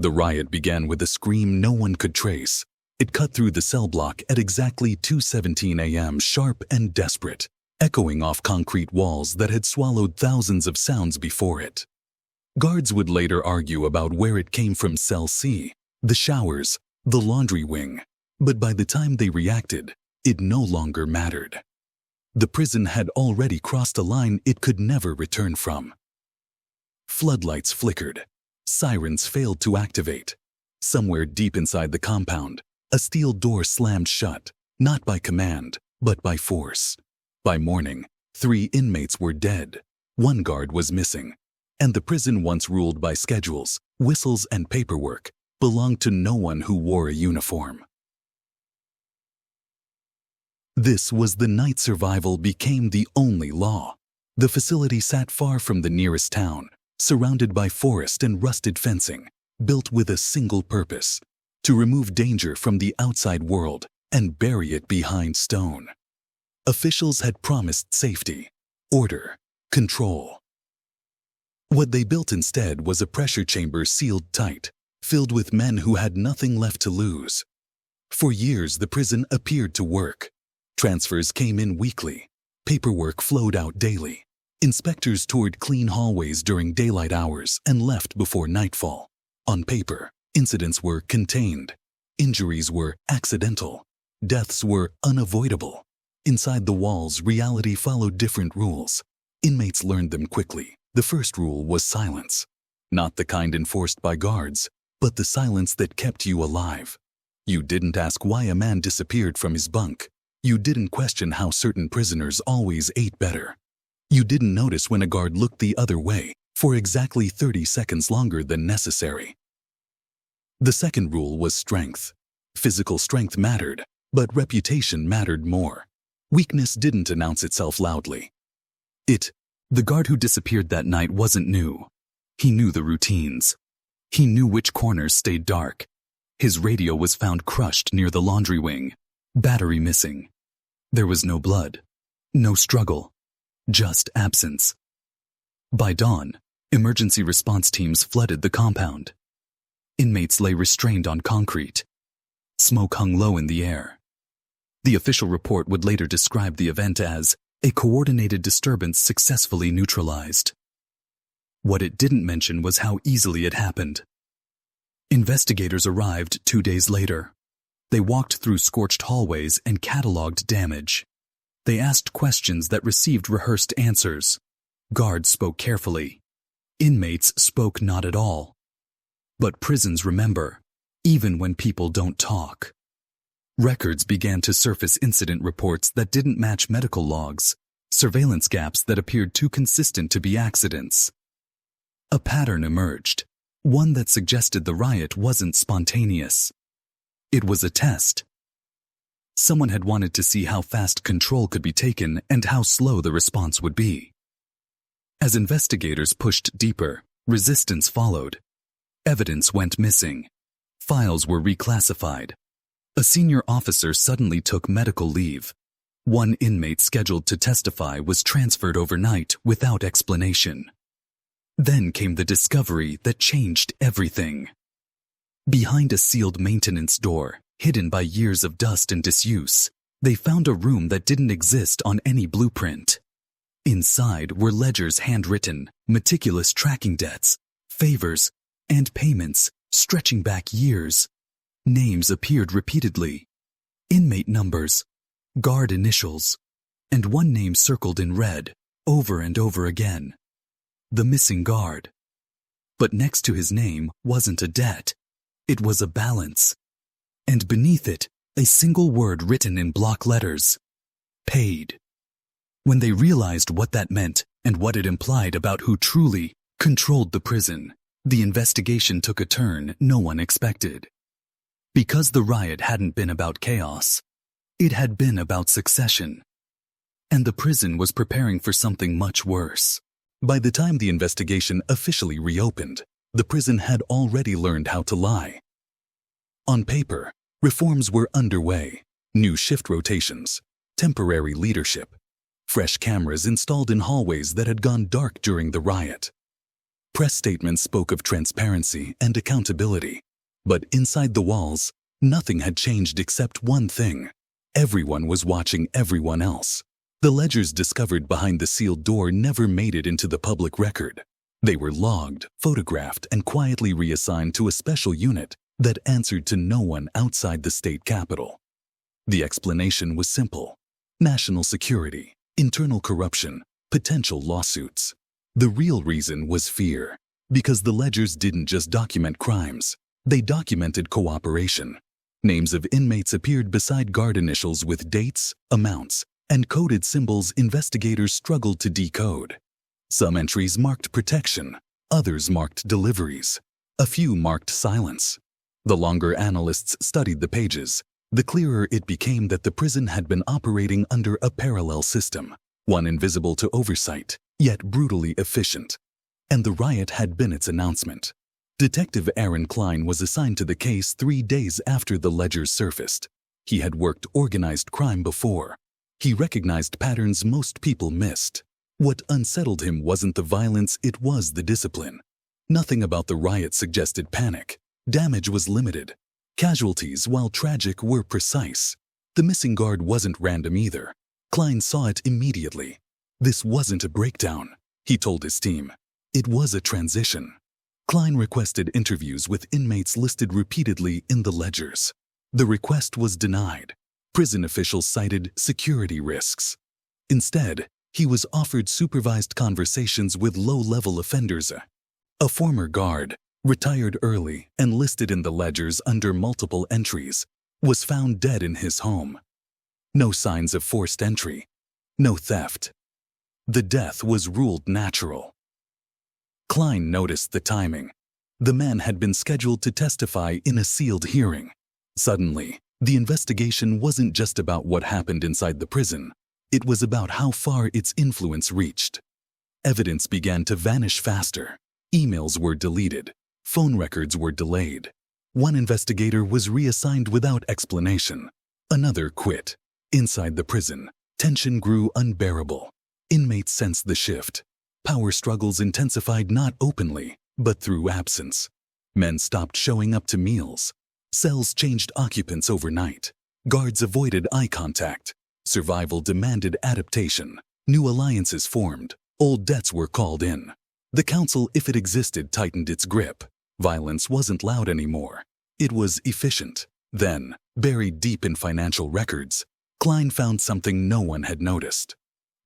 The riot began with a scream no one could trace. It cut through the cell block at exactly 2:17 a.m., sharp and desperate, echoing off concrete walls that had swallowed thousands of sounds before it. Guards would later argue about where it came from: cell C, the showers, the laundry wing. But by the time they reacted, it no longer mattered. The prison had already crossed a line it could never return from. Floodlights flickered. Sirens failed to activate. Somewhere deep inside the compound, a steel door slammed shut, not by command, but by force. By morning, 3 inmates were dead. 1 guard was missing. And the prison, once ruled by schedules, whistles, and paperwork, belonged to no one who wore a uniform. This was the night survival became the only law. The facility sat far from the nearest town, surrounded by forest and rusted fencing, built with a single purpose: to remove danger from the outside world and bury it behind stone. Officials had promised safety, order, control. What they built instead was a pressure chamber sealed tight, filled with men who had nothing left to lose. For years, the prison appeared to work. Transfers came in weekly. Paperwork flowed out daily. Inspectors toured clean hallways during daylight hours and left before nightfall. On paper, incidents were contained. Injuries were accidental. Deaths were unavoidable. Inside the walls, reality followed different rules. Inmates learned them quickly. The first rule was silence. Not the kind enforced by guards, but the silence that kept you alive. You didn't ask why a man disappeared from his bunk. You didn't question how certain prisoners always ate better. You didn't notice when a guard looked the other way for exactly 30 seconds longer than necessary. The second rule was strength. Physical strength mattered, but reputation mattered more. Weakness didn't announce itself loudly. The guard who disappeared that night wasn't new. He knew the routines. He knew which corners stayed dark. His radio was found crushed near the laundry wing. Battery missing. There was no blood, no struggle, just absence. By dawn, emergency response teams flooded the compound. Inmates lay restrained on concrete. Smoke hung low in the air. The official report would later describe the event as a coordinated disturbance successfully neutralized. What it didn't mention was how easily it happened. Investigators arrived 2 days later. They walked through scorched hallways and cataloged damage. They asked questions that received rehearsed answers. Guards spoke carefully. Inmates spoke not at all. But prisons remember, even when people don't talk. Records began to surface: incident reports that didn't match medical logs, surveillance gaps that appeared too consistent to be accidents. A pattern emerged, one that suggested the riot wasn't spontaneous. It was a test. Someone had wanted to see how fast control could be taken and how slow the response would be. As investigators pushed deeper, resistance followed. Evidence went missing. Files were reclassified. A senior officer suddenly took medical leave. 1 inmate scheduled to testify was transferred overnight without explanation. Then came the discovery that changed everything. Behind a sealed maintenance door, hidden by years of dust and disuse, they found a room that didn't exist on any blueprint. Inside were ledgers handwritten, meticulous tracking debts, favors, and payments stretching back years. Names appeared repeatedly. Inmate numbers, guard initials, and 1 name circled in red, over and over again. The missing guard. But next to his name wasn't a debt. It was a balance. And beneath it, a single word written in block letters: paid. When they realized what that meant and what it implied about who truly controlled the prison, the investigation took a turn no one expected. Because the riot hadn't been about chaos, it had been about succession. And the prison was preparing for something much worse. By the time the investigation officially reopened, the prison had already learned how to lie. On paper, reforms were underway: new shift rotations, temporary leadership, fresh cameras installed in hallways that had gone dark during the riot. Press statements spoke of transparency and accountability. But inside the walls, nothing had changed except one thing. Everyone was watching everyone else. The ledgers discovered behind the sealed door never made it into the public record. They were logged, photographed, and quietly reassigned to a special unit that answered to no one outside the state capitol. The explanation was simple: national security, internal corruption, potential lawsuits. The real reason was fear, because the ledgers didn't just document crimes, they documented cooperation. Names of inmates appeared beside guard initials with dates, amounts, and coded symbols investigators struggled to decode. Some entries marked protection, others marked deliveries. A few marked silence. The longer analysts studied the pages, the clearer it became that the prison had been operating under a parallel system, one invisible to oversight, yet brutally efficient. And the riot had been its announcement. Detective Aaron Klein was assigned to the case 3 days after the ledgers surfaced. He had worked organized crime before. He recognized patterns most people missed. What unsettled him wasn't the violence, it was the discipline. Nothing about the riot suggested panic. Damage was limited. Casualties, while tragic, were precise. The missing guard wasn't random either. Klein saw it immediately. This wasn't a breakdown, he told his team. It was a transition. Klein requested interviews with inmates listed repeatedly in the ledgers. The request was denied. Prison officials cited security risks. Instead, he was offered supervised conversations with low-level offenders. A former guard, retired early and listed in the ledgers under multiple entries, was found dead in his home. No signs of forced entry. No theft. The death was ruled natural. Klein noticed the timing. The man had been scheduled to testify in a sealed hearing. Suddenly, the investigation wasn't just about what happened inside the prison. It was about how far its influence reached. Evidence began to vanish faster. Emails were deleted. Phone records were delayed. One investigator was reassigned without explanation. Another quit. Inside the prison, tension grew unbearable. Inmates sensed the shift. Power struggles intensified not openly, but through absence. Men stopped showing up to meals. Cells changed occupants overnight. Guards avoided eye contact. Survival demanded adaptation. New alliances formed. Old debts were called in. The council, if it existed, tightened its grip. Violence wasn't loud anymore. It was efficient. Then, buried deep in financial records, Klein found something no one had noticed.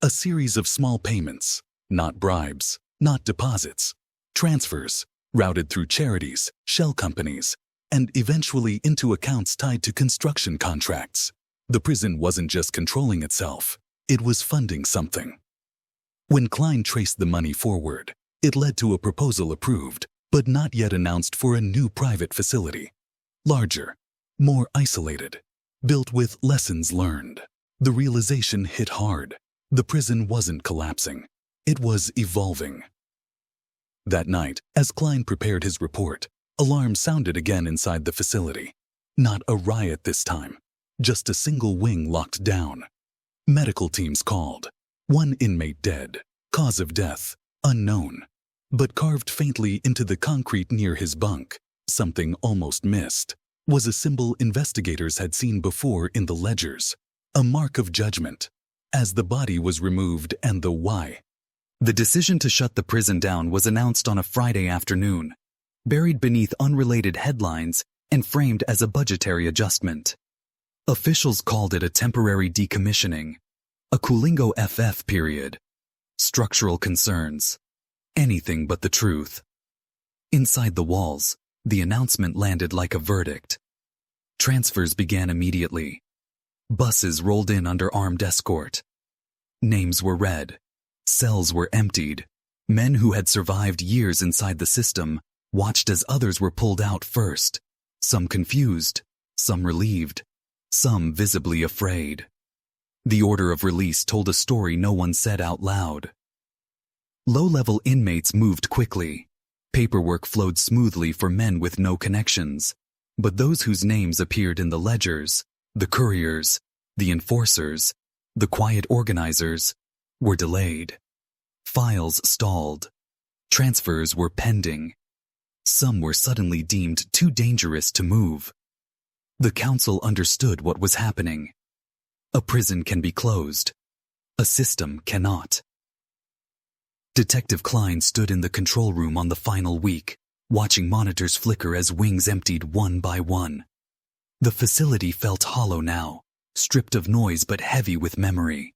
A series of small payments. Not bribes, not deposits. Transfers, routed through charities, shell companies, and eventually into accounts tied to construction contracts. The prison wasn't just controlling itself, it was funding something. When Klein traced the money forward, it led to a proposal approved, but not yet announced for a new private facility. Larger, more isolated, built with lessons learned. The realization hit hard. The prison wasn't collapsing. It was evolving. That night, as Klein prepared his report, alarms sounded again inside the facility. Not a riot this time, just a single wing locked down. Medical teams called. One inmate dead, cause of death unknown. But carved faintly into the concrete near his bunk, something almost missed, was a symbol investigators had seen before in the ledgers. A mark of judgment. As the body was removed and the why. The decision to shut the prison down was announced on a Friday afternoon, buried beneath unrelated headlines and framed as a budgetary adjustment. Officials called it a temporary decommissioning, a Coolingo FF period, structural concerns, anything but the truth. Inside the walls, the announcement landed like a verdict. Transfers began immediately. Buses rolled in under armed escort. Names were read. Cells were emptied. Men who had survived years inside the system watched as others were pulled out first, some confused, some relieved, some visibly afraid. The order of release told a story no one said out loud. Low-level inmates moved quickly. Paperwork flowed smoothly for men with no connections, but those whose names appeared in the ledgers, the couriers, the enforcers, the quiet organizers, were delayed. Files stalled. Transfers were pending. Some were suddenly deemed too dangerous to move. The council understood what was happening. A prison can be closed. A system cannot. Detective Klein stood in the control room on the final week, watching monitors flicker as wings emptied one by one. The facility felt hollow now, stripped of noise but heavy with memory.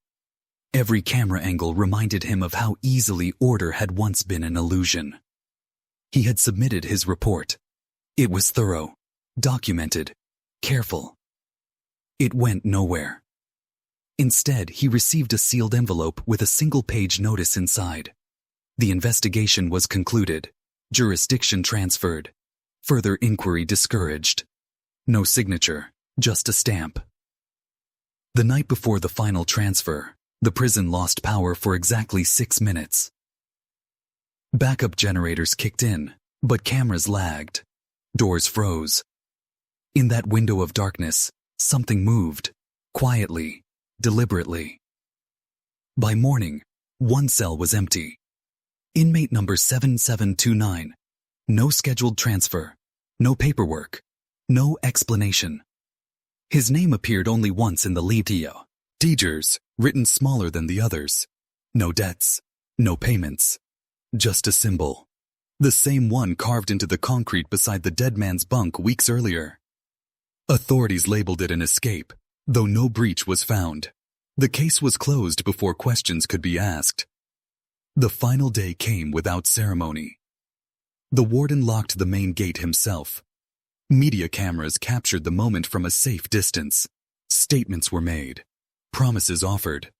Every camera angle reminded him of how easily order had once been an illusion. He had submitted his report. It was thorough, documented, careful. It went nowhere. Instead, he received a sealed envelope with a single-page notice inside. The investigation was concluded. Jurisdiction transferred. Further inquiry discouraged. No signature, just a stamp. The night before the final transfer, the prison lost power for exactly 6 minutes. Backup generators kicked in, but cameras lagged. Doors froze. In that window of darkness, something moved, quietly, deliberately. By morning, one cell was empty. Inmate number 7729. No scheduled transfer. No paperwork. No explanation. His name appeared only once in the Ledio. Deegers, written smaller than the others. No debts. No payments. Just a symbol. The same one carved into the concrete beside the dead man's bunk weeks earlier. Authorities labeled it an escape, though no breach was found. The case was closed before questions could be asked. The final day came without ceremony. The warden locked the main gate himself. Media cameras captured the moment from a safe distance. Statements were made. Promises offered.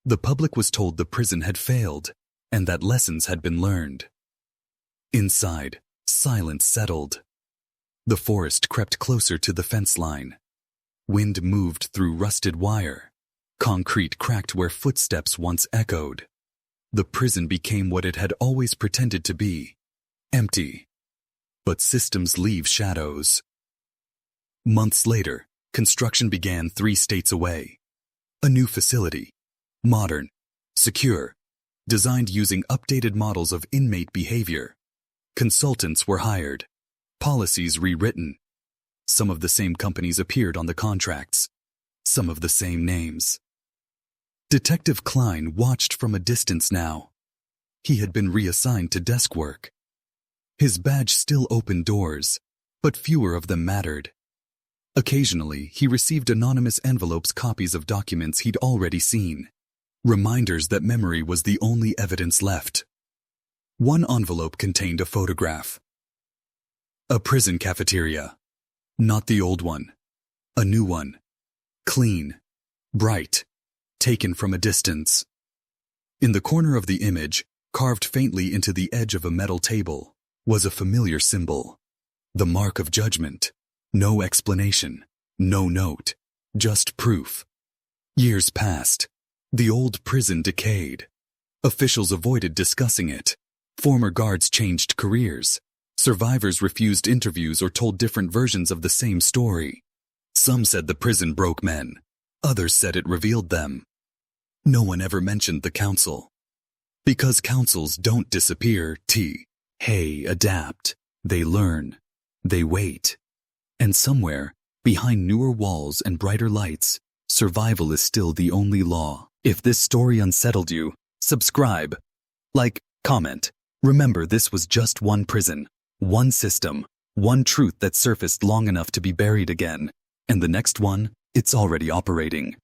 The public was told the prison had failed, and that lessons had been learned. Inside, silence settled. The forest crept closer to the fence line. Wind moved through rusted wire. Concrete cracked where footsteps once echoed. The prison became what it had always pretended to be, empty. But systems leave shadows. Months later, construction began 3 states away. A new facility, modern, secure, designed using updated models of inmate behavior. Consultants were hired, policies rewritten. Some of the same companies appeared on the contracts, some of the same names. Detective Klein watched from a distance now. He had been reassigned to desk work. His badge still opened doors, but fewer of them mattered. Occasionally, he received anonymous envelopes, copies of documents he'd already seen. Reminders that memory was the only evidence left. One envelope contained a photograph. A prison cafeteria. Not the old one. A new one. Clean. Bright. Taken from a distance. In the corner of the image, carved faintly into the edge of a metal table, was a familiar symbol. The mark of judgment. No explanation. No note. Just proof. Years passed. The old prison decayed. Officials avoided discussing it. Former guards changed careers. Survivors refused interviews or told different versions of the same story. Some said the prison broke men. Others said it revealed them. No one ever mentioned the council. Because councils don't disappear, adapt. They learn. They wait. And somewhere, behind newer walls and brighter lights, survival is still the only law. If this story unsettled you, subscribe, like, comment. Remember, this was just one prison, one system, one truth that surfaced long enough to be buried again. And the next one, it's already operating.